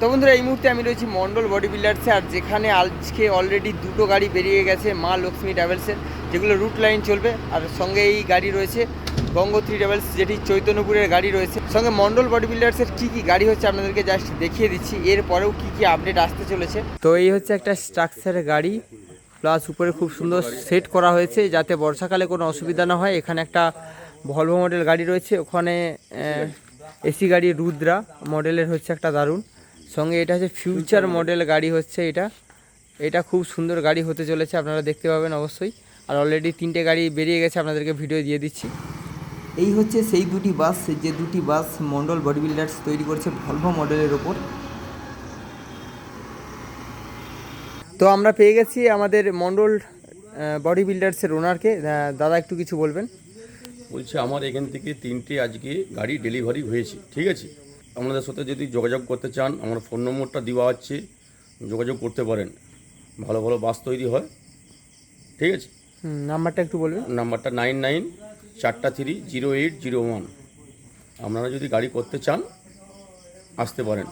তো বন্ধুরা এই মুহূর্তে আমি রয়েছি মন্ডল বডি বিল্ডার্সে, আর যেখানে আজকে অলরেডি দুটো গাড়ি বেরিয়ে গেছে মা লক্ষ্মী ট্রাভেলসের, যেগুলো রুট লাইন চলবে। আর সঙ্গে এই গাড়ি রয়েছে গঙ্গোত্রী ট্রাভেলস, যেটি চৈতন্যপুরের গাড়ি রয়েছে। সঙ্গে মন্ডল বডি বিল্ডার্সের কী কী গাড়ি হচ্ছে আপনাদেরকে জাস্ট দেখিয়ে দিচ্ছি, এরপরেও কী কী আপডেট আসতে চলেছে। তো এই হচ্ছে একটা স্ট্রাকচারের গাড়ি, প্লাস উপরে খুব সুন্দর সেট করা হয়েছে যাতে বর্ষাকালে কোনো অসুবিধা না হয়। এখানে একটা ভলভো মডেল গাড়ি রয়েছে, ওখানে এসি গাড়ি রুদ্রা মডেলের হচ্ছে একটা দারুণ। সঙ্গে এটা হচ্ছে ফিউচার মডেল গাড়ি হচ্ছে, এটা খুব সুন্দর গাড়ি হতে চলেছে, আপনারা দেখতে পাবেন অবশ্যই। আর অলরেডি 3টে গাড়ি বেরিয়ে গেছে, আপনাদেরকে ভিডিও দিয়ে দিচ্ছি। এই হচ্ছে সেই দুটি বাস, যে দুটি বাস মন্ডল বডি বিল্ডার্স তৈরি করছে ভলভো মডেলের ওপর। তো আমরা পেয়ে গেছি আমাদের মন্ডল বডি বিল্ডার্সের ওনারকে। দাদা একটু কিছু বলবেন? বলছি আমার এখান থেকে 3টে আজকে গাড়ি ডেলিভারি হয়েছে, ঠিক আছে। আপনাদের সাথে যদি যোগাযোগ করতে চান আমার ফোন নম্বরটা দেওয়া আছে, যোগাযোগ করতে পারেন। ভালো ভালো বাস তৈরি হয়, ঠিক আছে। নাম্বারটা একটু বলবেন? নাম্বারটা 9943300801। আপনারা যদি গাড়ি করতে চান আসতে পারেন।